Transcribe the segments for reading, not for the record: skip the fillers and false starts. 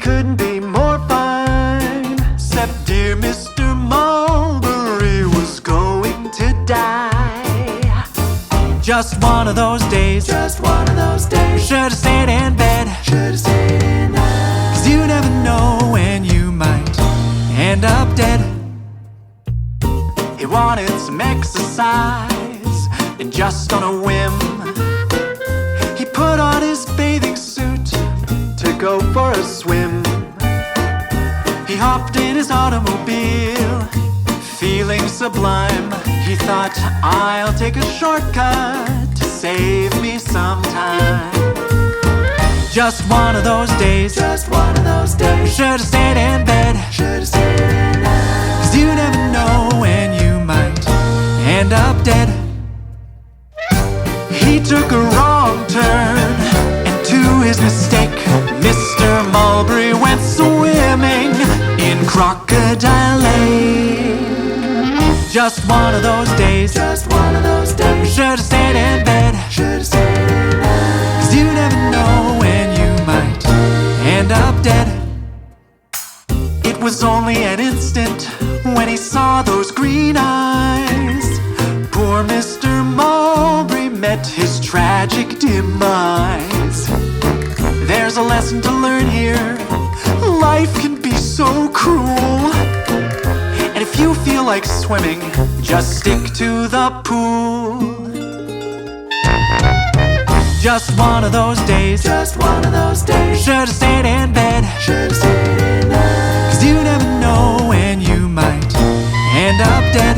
couldn't be more fine. Except dear Mr. Mulberry was going to die. Just one of those days, just one of those days. Should've stayed in bed, should've stayed in bed. 'Cause you never know when you might end up dead. He wanted some exercise, and just on a whim, he put on his bathing suit to go for a swim. He hopped in his automobile, feeling sublime. He thought, I'll take a shortcut to save me some time. Just one of those days, just one of those days. Should've stayed in bed, should've stayed in bed. 'Cause you never know when you might end up dead. He took a wrong turn, and to his mistake, Mr. Mulberry went swimming in Crocodile Lake. Just one of those days, just one of those days. Should've stayed in bed, should've stayed in bed. 'Cause you never know when you might end up dead. It was only an instant when he saw those green eyes. Poor Mr. Mulberry met his tragic demise. There's a lesson to learn here. Life can be so cruel. And if you feel like swimming, just stick to the pool. Just one of those days, just one of those days. Should've stayed in bed, should've stayed in bed. 'Cause you never know when you might end up dead.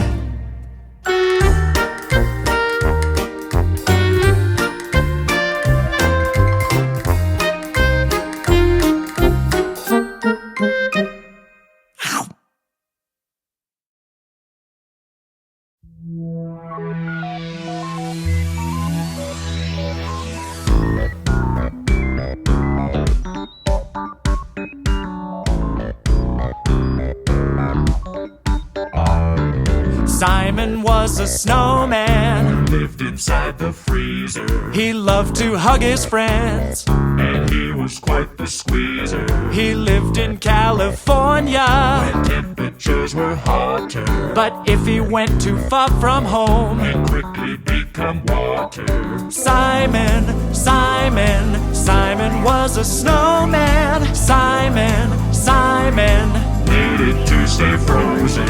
Simon was a snowman, lived inside the freezer. he loved to hug his friends, And he was quite the squeezer. he lived in California. When temperatures were hotter, But if he went too far from home, and quickly become water. Simon, Simon, Simon was a snowman. Simon, Simon, Needed to stay frozen.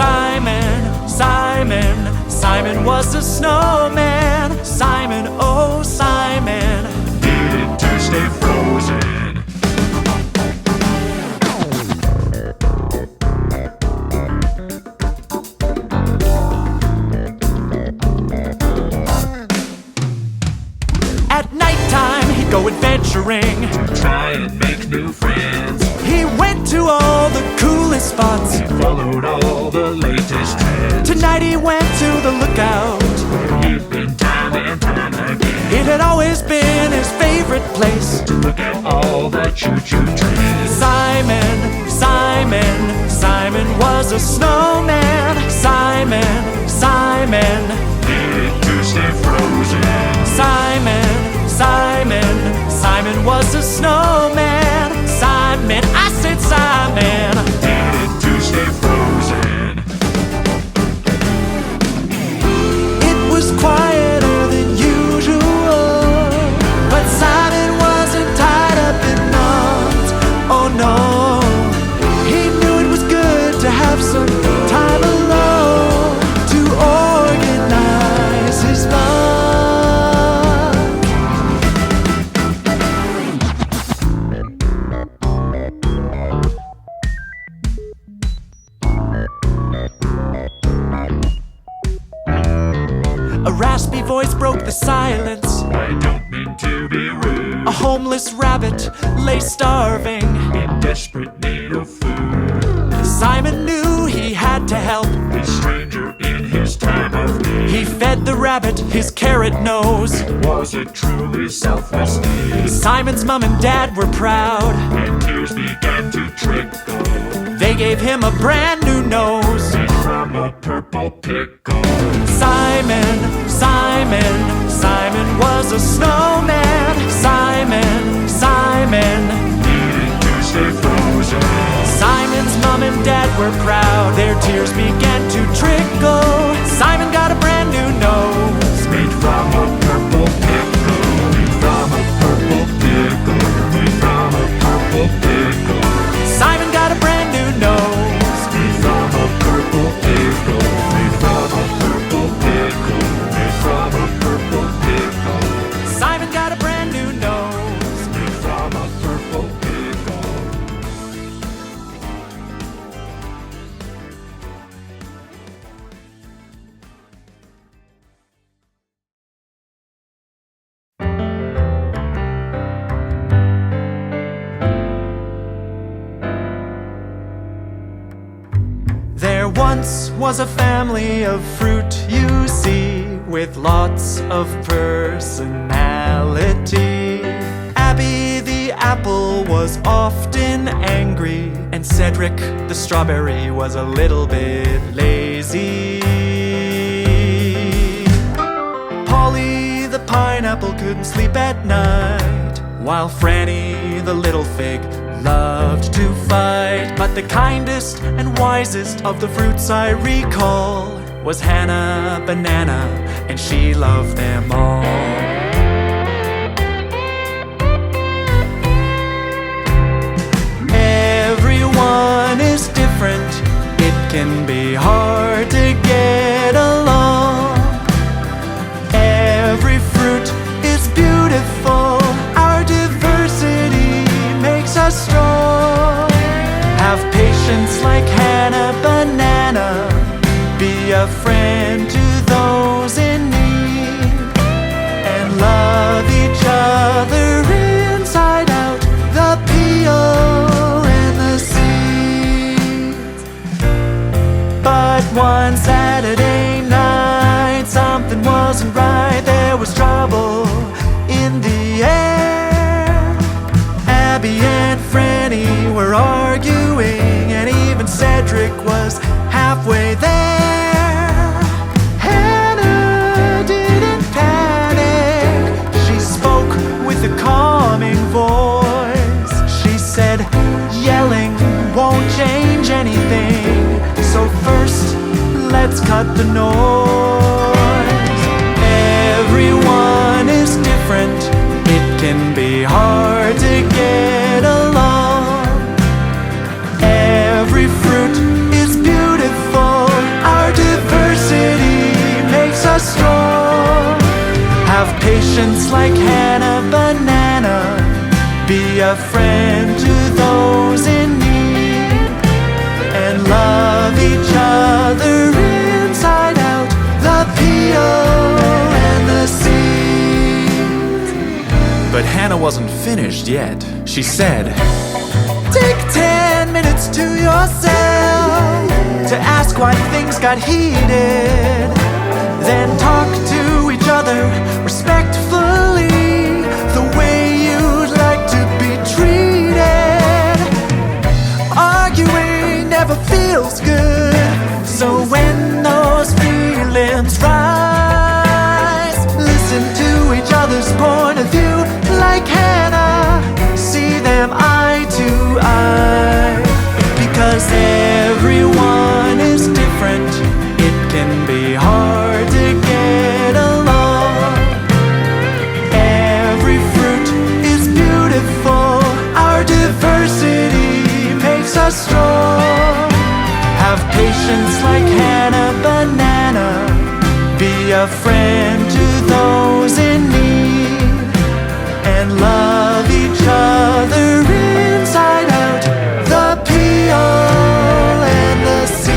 Simon, Simon, Simon was a snowman. Simon, oh Simon. Needed to stay frozen. At nighttime he'd go adventuring, Try and make new friends. he went to all the coolest spots. Followed all the latest trends. Tonight he went to the lookout. He'd been time and time again. It had always been his favorite place. Look at all the choo-choo trains. Simon, Simon, Simon was a snowman. Simon, Simon, Needed to stay frozen. Simon, Simon, Simon was a snowman. Simon, I said Simon. Needed to stay frozen. It was quieter than usual, but Simon wasn't tied up in knots. Oh no, he knew it was good to have some time alone to organize his fun. A raspy voice broke the silence. I don't mean to be rude. A homeless rabbit lay starving. In desperate need of food. Simon knew he had to help. A stranger in his time of need. He fed the rabbit his carrot nose. Was it truly selfless need? Simon's mom and dad were proud. And tears began to trickle. They gave him a brand new nose. From a purple pickle. Simon, Simon, Simon was a snowman. Simon, Simon, Needed to stay frozen. Simon's mom and dad were proud, their tears began to trickle. Simon got a brand new nose, Made from a purple pickle. Made from a purple pickle. Made from a purple pickle. Simon got a brand new nose, Made from a purple pickle. Made from a purple pickle. Made from a purple pickle. Simon got a brand new nose. Made from a purple pickle. There once was a family of fruit, you see, with lots of personality. Abby the apple was often angry, and Cedric the strawberry was a little bit lazy. Polly the pineapple couldn't sleep at night, while Franny the little fig loved to fight. But the kindest and wisest of the fruits I recall was Hannah Banana, and she loved them all. Everyone is different, it can be hard to get along. Every fruit is beautiful, our diversity makes us strong. Have patience like Hannah Banana, be a friend to those in need, and love each other inside out, the peel and the seeds. But one Saturday night, something wasn't right, there was trouble in the air. Abby and Franny were arguing, and even Cedric was halfway there. Hannah didn't panic, she spoke with a calming voice. She said, yelling won't change anything, so first let's cut the noise. Everyone is different, it can be hard to get along. Every fruit is beautiful, our diversity makes us strong. Have patience like Hannah Banana, be a friend to those in need, and love each other inside out, the peel and the seeds. But Hannah wasn't finished yet. She said, take 10 minutes to yourself to ask why things got heated. Then talk to each other respectfully, the way you'd like to be treated. Arguing never feels good, so when those feelings rise, listen to each other's point of view like Hannah, see them eye to eye. Because everyone is different, it can be hard to get along. Every fruit is beautiful, our diversity makes us strong. Have patience like Hannah Banana, be a friend to those in need, and love each other inside out, the peel and the seeds.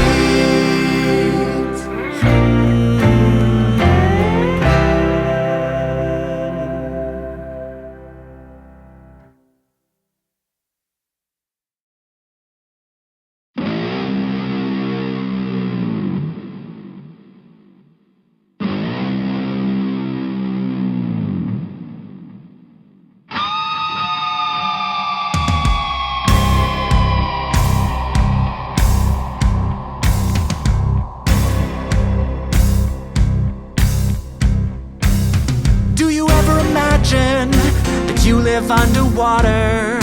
That you live underwater,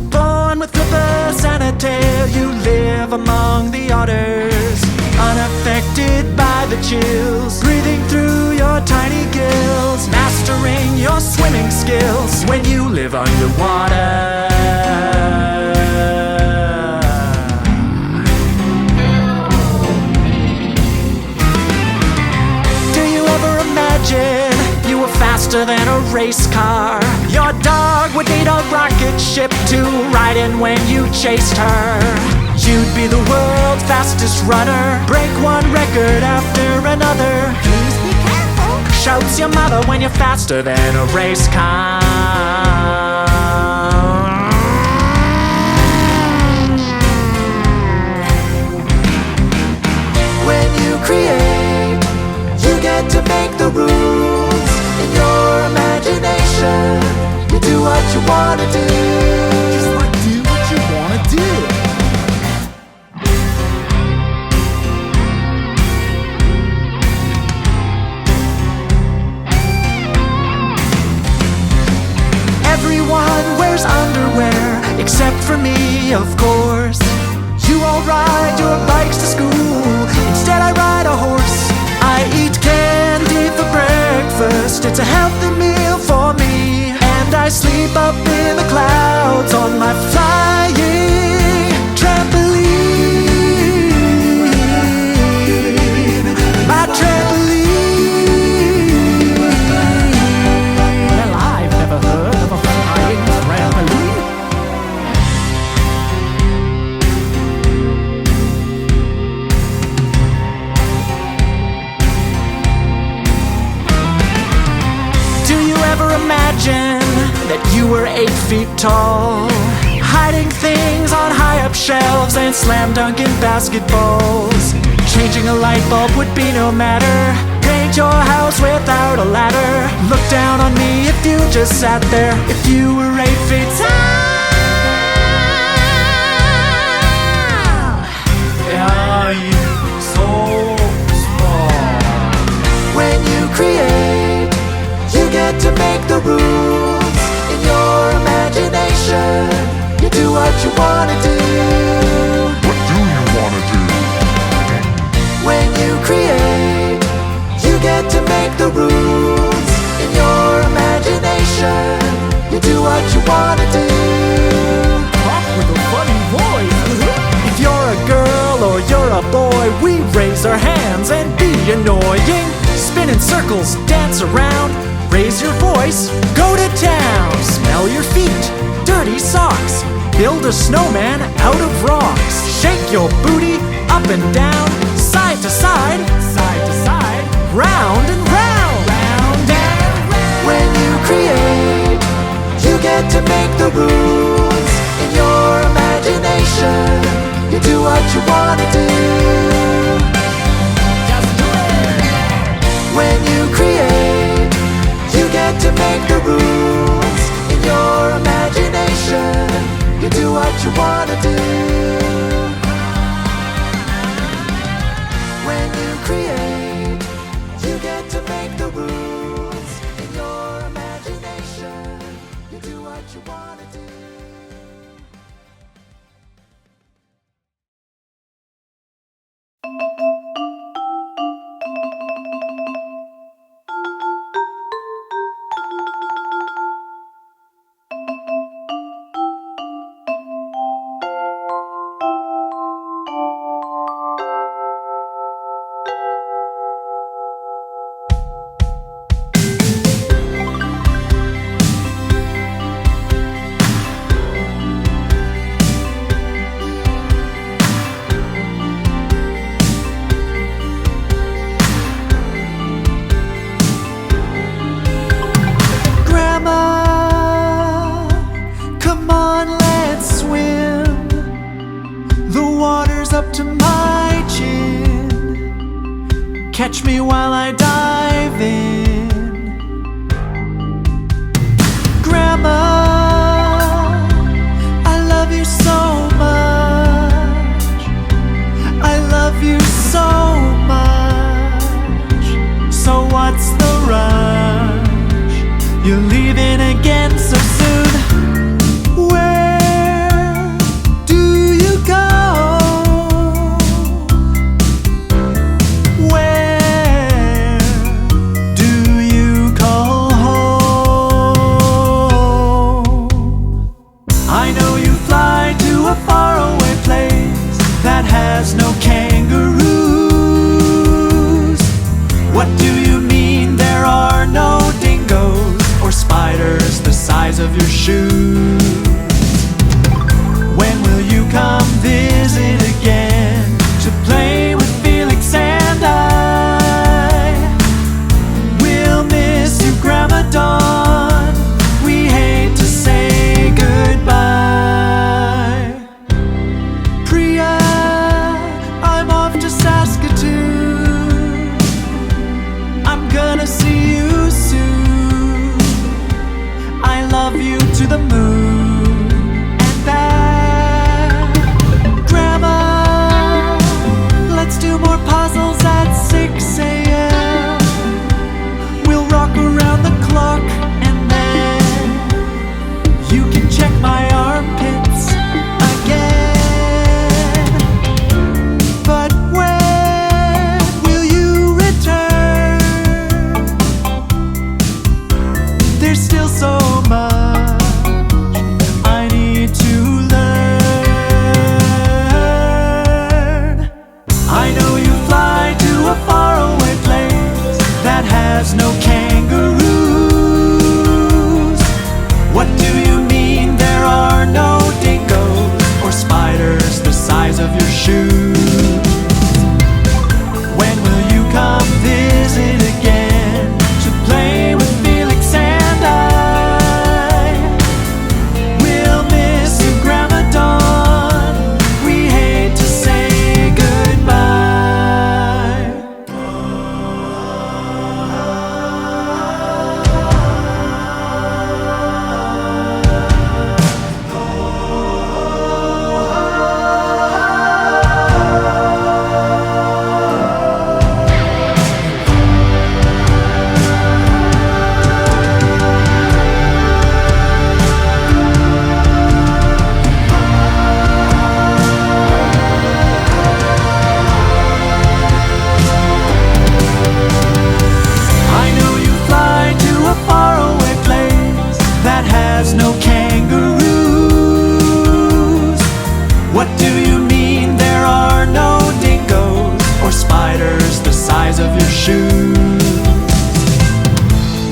born with the live among the otters, unaffected by the chills, breathing through your tiny gills, mastering your swimming skills when you live underwater. Do you ever imagine you were faster than a race car? Your dog would need a rocket ship to ride in when you chased her. You'd be the world's fastest runner, break one record after another. Please be careful. Shouts your mother when you're faster than a race car. When you create, you get to make the rules. In your imagination, you do what you wanna do. Just like do what you wanna do. Everyone wears underwear, except for me, of course. You all ride your bikes to school, instead I ride a horse. I eat candy for breakfast, it's a healthy meal for me. And I sleep up in the clouds on my flying trampoline. My trampoline. Well, I've never heard of a flying trampoline. Do you ever imagine that you were 8 feet tall, hiding things on high up shelves and slam dunking basketballs? Changing a light bulb would be no matter. Paint your house without a ladder. Look down on me if you just sat there. If you were 8 feet tall. Are you so small? When you create, you get to make the rules. In your imagination, you do what you wanna do. What do you wanna do? When you create, you get to make the rules. In your imagination, you do what you wanna do. Talk with a funny voice. If you're a girl or you're a boy, we raise our hands and be annoying. Spin in circles, dance around, raise your voice, go to town. Smell your feet, dirty socks, build a snowman out of rocks. Shake your booty up and down, side to side, round and round, round and round. When you create, you get to make the rules. In your imagination, you do what you wanna do. Just do it. When you create, you get to make the rules. In your imagination, you do what you wanna do. When you create, you get to make the rules. In your imagination, you do what you wanna do. Up to my chin, catch me while I dive in. Grandma, I love you so much. I love you so much. So what's the rush? You're leaving again so soon. Where do you go? shoes. When will you come visit again to play with Felix and I? We'll miss you, Grandma Dawn. We hate to say goodbye. I know you fly to a faraway place that has no kangaroos. What do you mean there are no dingoes or spiders the size of your shoes?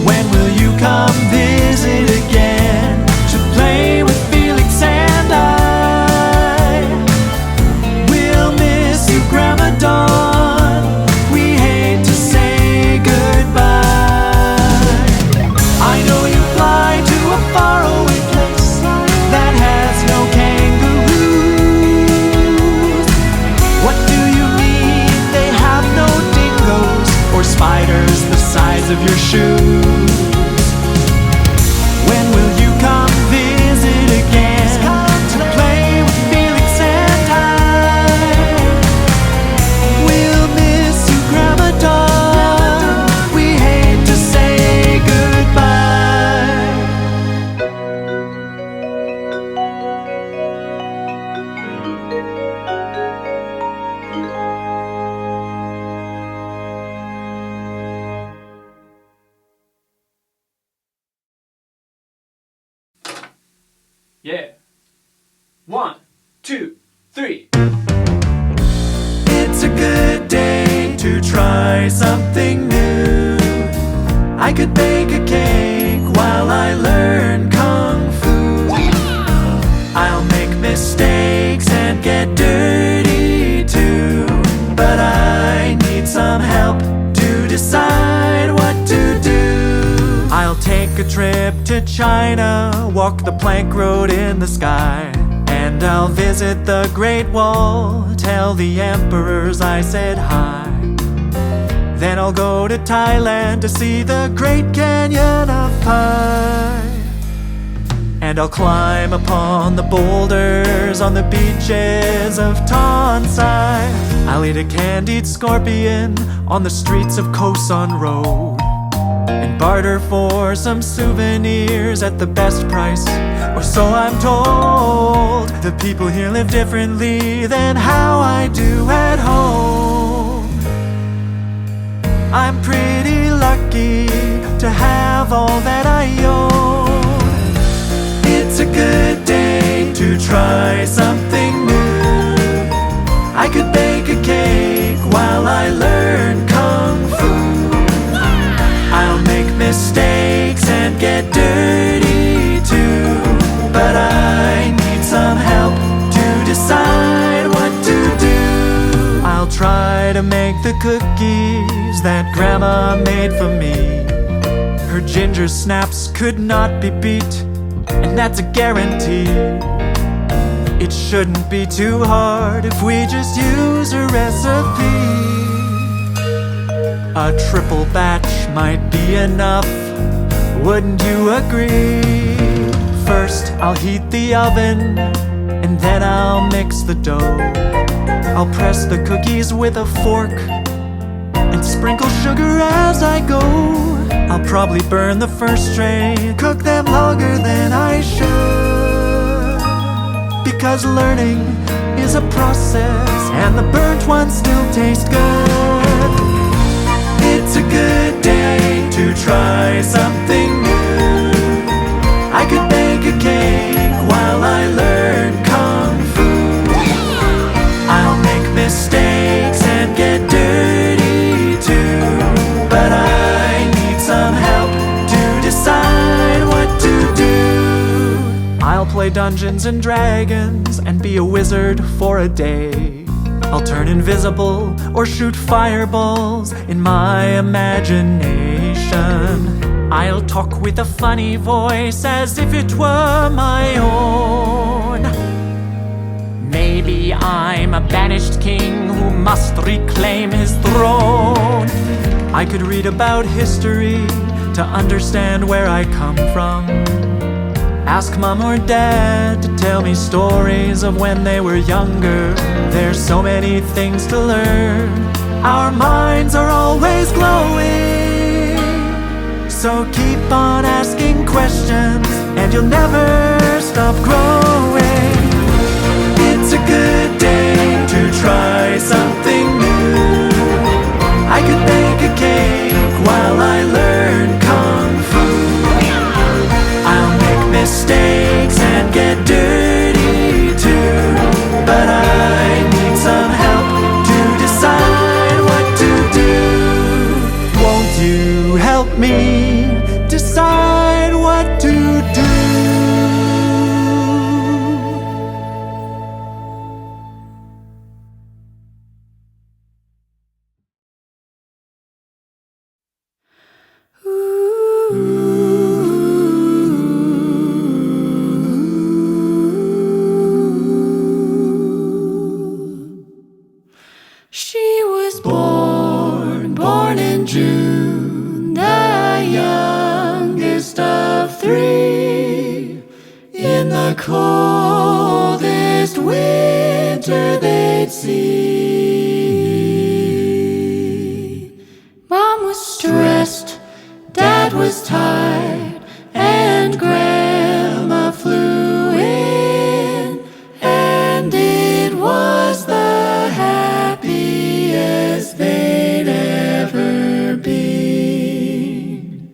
When will you come visit again to play with Felix and I? We'll miss you, Grandma Dawn. We hate to say goodbye. I know you fly to a faraway place that has no kangaroos. What do you mean they have no dingoes or spiders the size of your shoes? When will you come visit again to play with Felix and I? We'll miss you, Grandma Dawn. We hate to say goodbye. Yeah. 1, 2, 3. It's a good day to try something new. I could bake a cake while I learn Kung Fu. I'll make mistakes and get dirty too, but I need some help to decide what to do. I'll take a trip to China, walk the plank road in the sky, and I'll visit the Great Wall, tell the emperors I said hi. Then I'll go to Thailand to see the Great Canyon of Pi. And I'll climb upon the boulders on the beaches of Tonsai. I'll eat a candied scorpion on the streets of Kosan Road, and barter for some souvenirs at the best price, or so I'm told. The people here live differently than how I do at home. I'm pretty lucky to have all that I own. It's a good day to try something new. I could bake a cake while I learn Kung Fu. I'll make mistakes and get dirty too, but I need some help to decide what to do. I'll try to make the cookies that Grandma made for me. Her ginger snaps could not be beat, and that's a guarantee. It shouldn't be too hard if we just use a recipe. A triple batch might be enough, wouldn't you agree? First I'll heat the oven, and then I'll mix the dough. I'll press the cookies with a fork and sprinkle sugar as I go. I'll probably burn the first tray, cook them longer than I should, because learning is a process and the burnt ones still taste good. It's a good day to try something new. I could bake a cake while I learn Kung Fu. I'll make mistakes and get dirty too, but I need some help to decide what to do. I'll play Dungeons and Dragons and be a wizard for a day. I'll turn invisible or shoot fireballs in my imagination. I'll talk with a funny voice as if it were my own. Maybe I'm a banished king who must reclaim his throne. I could read about history to understand where I come from. Ask mom or dad to tell me stories of when they were younger. There's so many things to learn. Our minds are always glowing. So keep on asking questions and you'll never stop growing. It's a good day to try something new. I could bake a cake while I learn Kung Fu. I'll make mistakes and get dirty too, but I need some help to decide what to do. Won't you help me decide what to do? She was born in June, the youngest of three. In the coldest winter they'd see. Mom was stressed, Dad was tired, and Grandma flew in, and it was the happiest they'd ever been.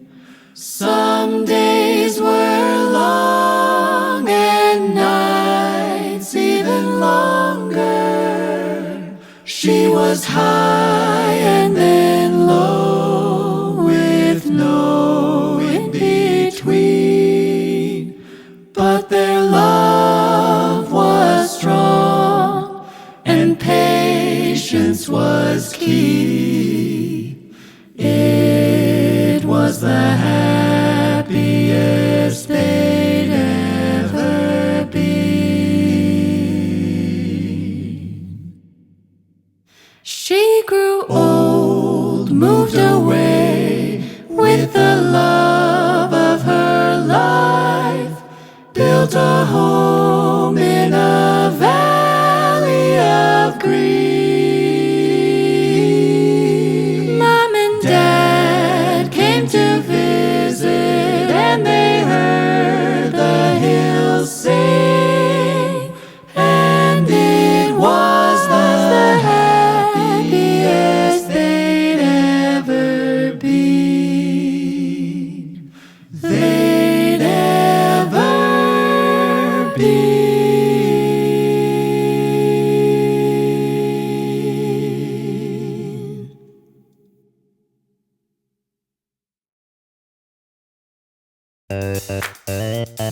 Some days were long and nights even longer. She was high and then low with no in between. But their love was strong and patience was key. It was the happiest they'd ever been. She grew old, moved away with the love of her life, built a home in a valley of green. Mom and Dad came to visit, and they heard the hills sing, and it was the happiest they'd ever been. They'd ever been.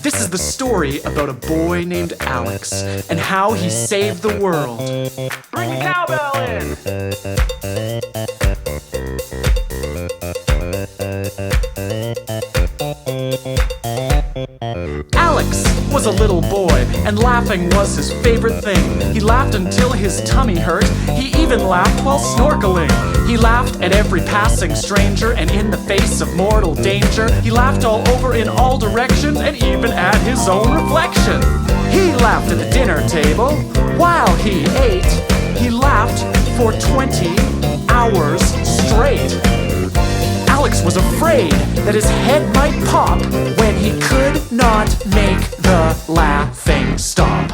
This is the story about a boy named Alex and how he saved the world. Bring the cowbell in! Alex was a little boy, and laughing was his favorite thing. He laughed until his tummy hurt. He even laughed while snorkeling. He laughed at every passing stranger, and in the face of mortal danger. He laughed all over in all directions, and even at his own reflection. He laughed at the dinner table while he ate. He laughed for 20 hours straight. Alex was afraid that his head might pop when he could not make the laughing stop.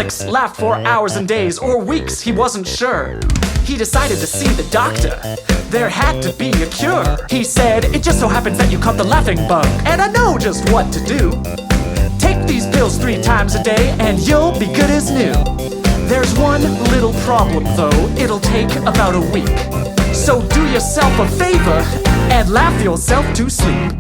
Alex laughed for hours and days, or weeks, he wasn't sure. He decided to see the doctor. There had to be a cure. He said, it just so happens that you caught the laughing bug, and I know just what to do. Take these pills 3 times a day, and you'll be good as new. There's one little problem though, it'll take about a week. So do yourself a favor, and laugh yourself to sleep.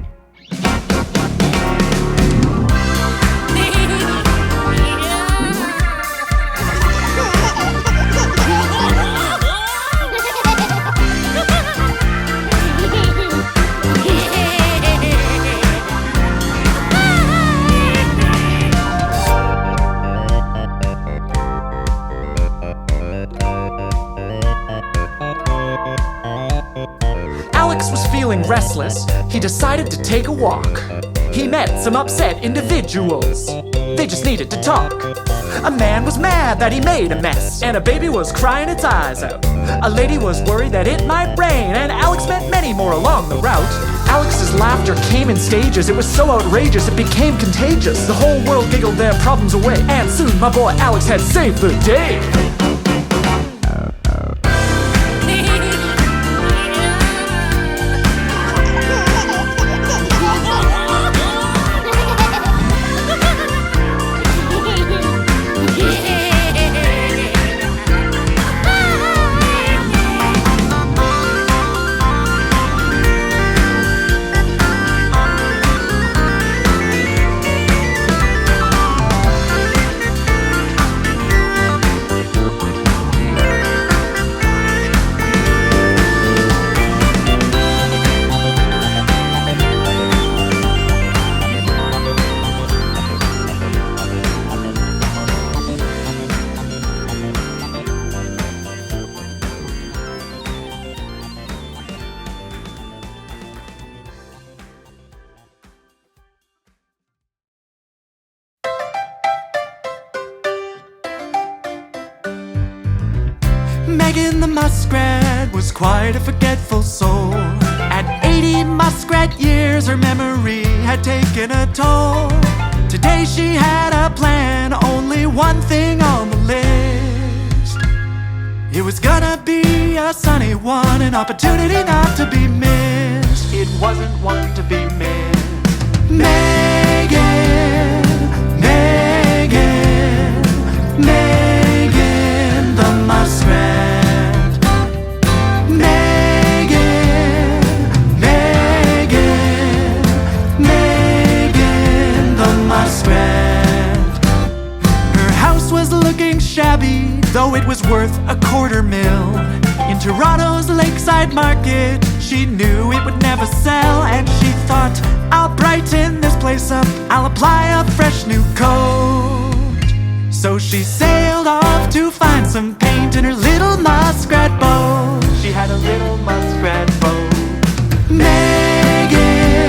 Alex was feeling restless. He decided to take a walk. He met some upset individuals. They just needed to talk. A man was mad that he made a mess, and a baby was crying its eyes out. A lady was worried that it might rain, and Alex met many more along the route. Alex's laughter came in stages. It was so outrageous, it became contagious. The whole world giggled their problems away, and soon my boy Alex had saved the day. Megan the muskrat was quite a forgetful soul. At 80 muskrat years, her memory had taken a toll. Today she had a plan, only one thing on the list. It was gonna be a sunny one, an opportunity not to be missed. It wasn't one to be missed. Megan, Megan, Megan the muskrat. Shabby, though it was worth $250,000. In Toronto's Lakeside Market, she knew it would never sell, and she thought, I'll brighten this place up, I'll apply a fresh new coat. So she sailed off to find some paint in her little muskrat boat. She had a little muskrat boat. Megan,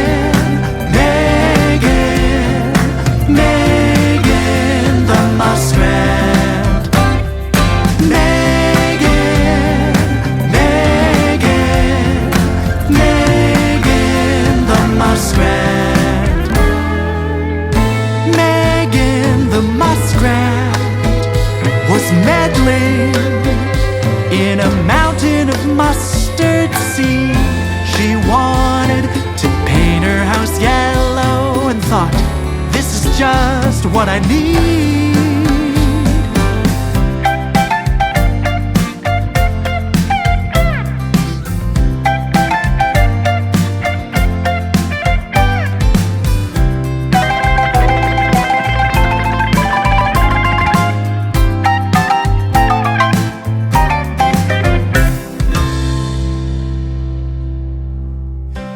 Megan, Megan the muskrat. In a mountain of mustard seed, she wanted to paint her house yellow and thought, this is just what I need.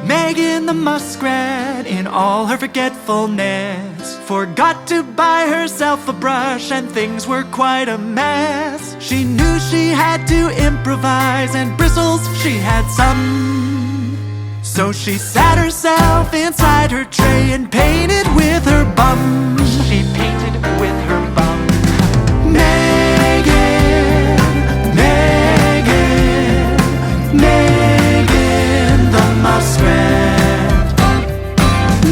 Megan the muskrat, in all her forgetfulness, forgot to buy herself a brush, and things were quite a mess. She knew she had to improvise, and bristles she had some. So she sat herself inside her tray and painted with her bum. She painted with her bum. Megan, Megan, Megan the muskrat.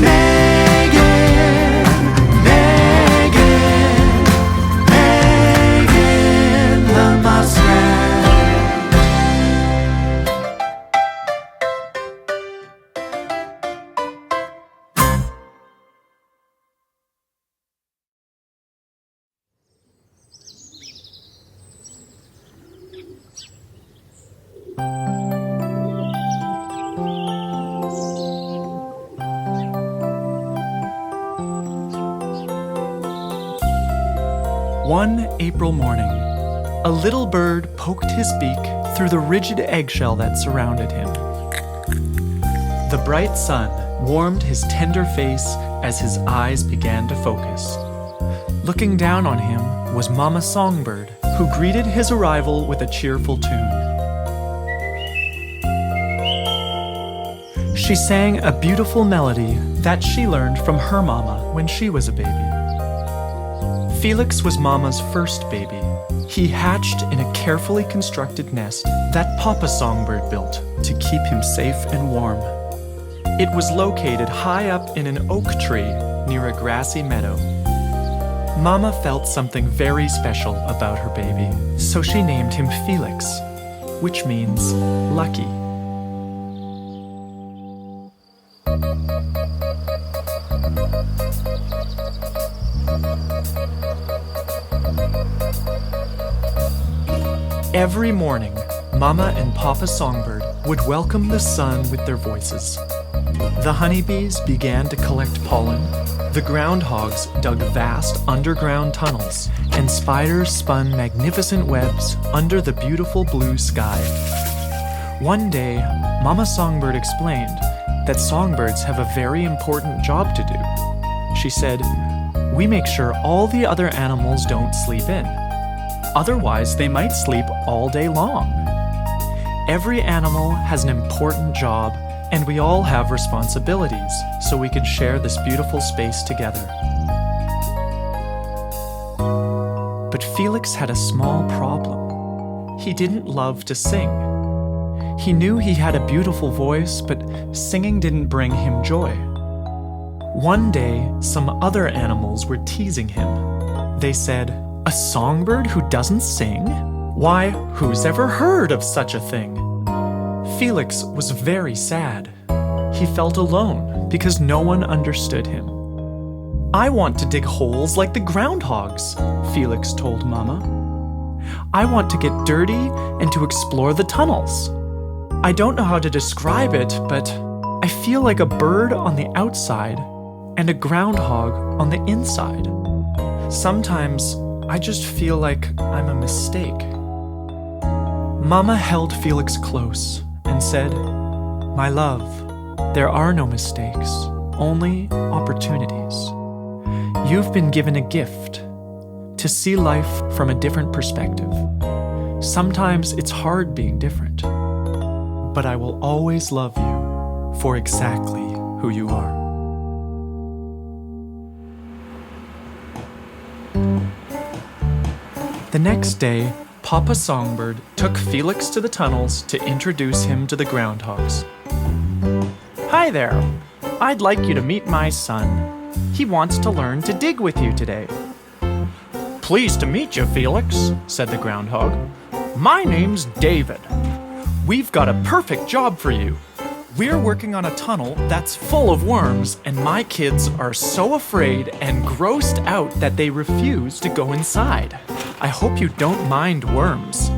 Megan, Megan, Megan One April morning, a little bird poked his beak through the rigid eggshell that surrounded him. The bright sun warmed his tender face as his eyes began to focus. Looking down on him was Mama Songbird, who greeted his arrival with a cheerful tune. She sang a beautiful melody that she learned from her mama when she was a baby. Felix was Mama's first baby. He hatched in a carefully constructed nest that Papa Songbird built to keep him safe and warm. It was located high up in an oak tree near a grassy meadow. Mama felt something very special about her baby, so she named him Felix, which means lucky. Every morning, Mama and Papa Songbird would welcome the sun with their voices. The honeybees began to collect pollen, the groundhogs dug vast underground tunnels, and spiders spun magnificent webs under the beautiful blue sky. One day, Mama Songbird explained that songbirds have a very important job to do. She said, "We make sure all the other animals don't sleep in. Otherwise, they might sleep all day long. Every animal has an important job, and we all have responsibilities, so we can share this beautiful space together." But Felix had a small problem. He didn't love to sing. He knew he had a beautiful voice, but singing didn't bring him joy. One day, some other animals were teasing him. They said, "A songbird who doesn't sing? Why, who's ever heard of such a thing?" Felix was very sad. He felt alone because no one understood him. "I want to dig holes like the groundhogs," Felix told Mama. "I want to get dirty and to explore the tunnels. I don't know how to describe it, but I feel like a bird on the outside and a groundhog on the inside. Sometimes I just feel like I'm a mistake." Mama held Felix close and said, "My love, there are no mistakes, only opportunities. You've been given a gift, to see life from a different perspective. Sometimes it's hard being different, but I will always love you for exactly who you are." The next day, Papa Songbird took Felix to the tunnels to introduce him to the groundhogs. "Hi there. I'd like you to meet my son. He wants to learn to dig with you today." "Pleased to meet you, Felix," said the groundhog. "My name's David. We've got a perfect job for you. We're working on a tunnel that's full of worms, and my kids are so afraid and grossed out that they refuse to go inside. I hope you don't mind worms."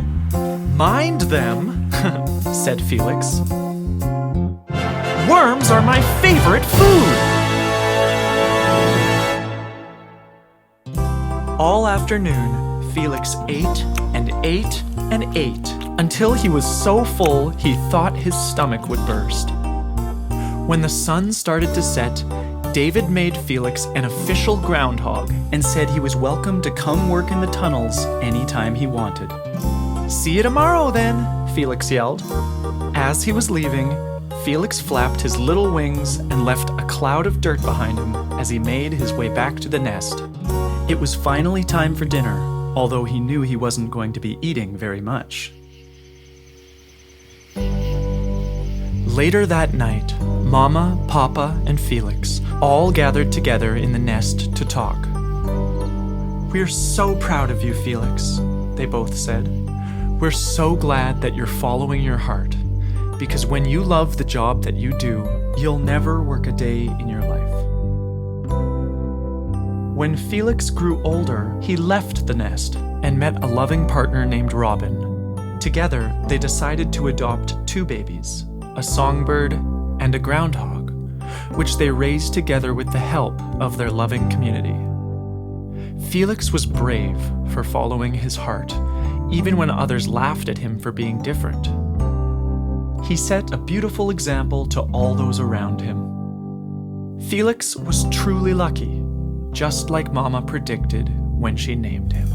"Mind them?" said Felix. "Worms are my favorite food!" All afternoon, Felix ate and ate and ate until he was so full he thought his stomach would burst. When the sun started to set, David made Felix an official groundhog and said he was welcome to come work in the tunnels anytime he wanted. "See you tomorrow then," Felix yelled. As he was leaving, Felix flapped his little wings and left a cloud of dirt behind him as he made his way back to the nest. It was finally time for dinner, although he knew he wasn't going to be eating very much. Later that night, Mama, Papa, and Felix all gathered together in the nest to talk. "We're so proud of you, Felix," they both said. "We're so glad that you're following your heart, because when you love the job that you do, you'll never work a day in your life." When Felix grew older, he left the nest and met a loving partner named Robin. Together, they decided to adopt 2 babies, a songbird and a groundhog, which they raised together with the help of their loving community. Felix was brave for following his heart, even when others laughed at him for being different. He set a beautiful example to all those around him. Felix was truly lucky, just like Mama predicted when she named him.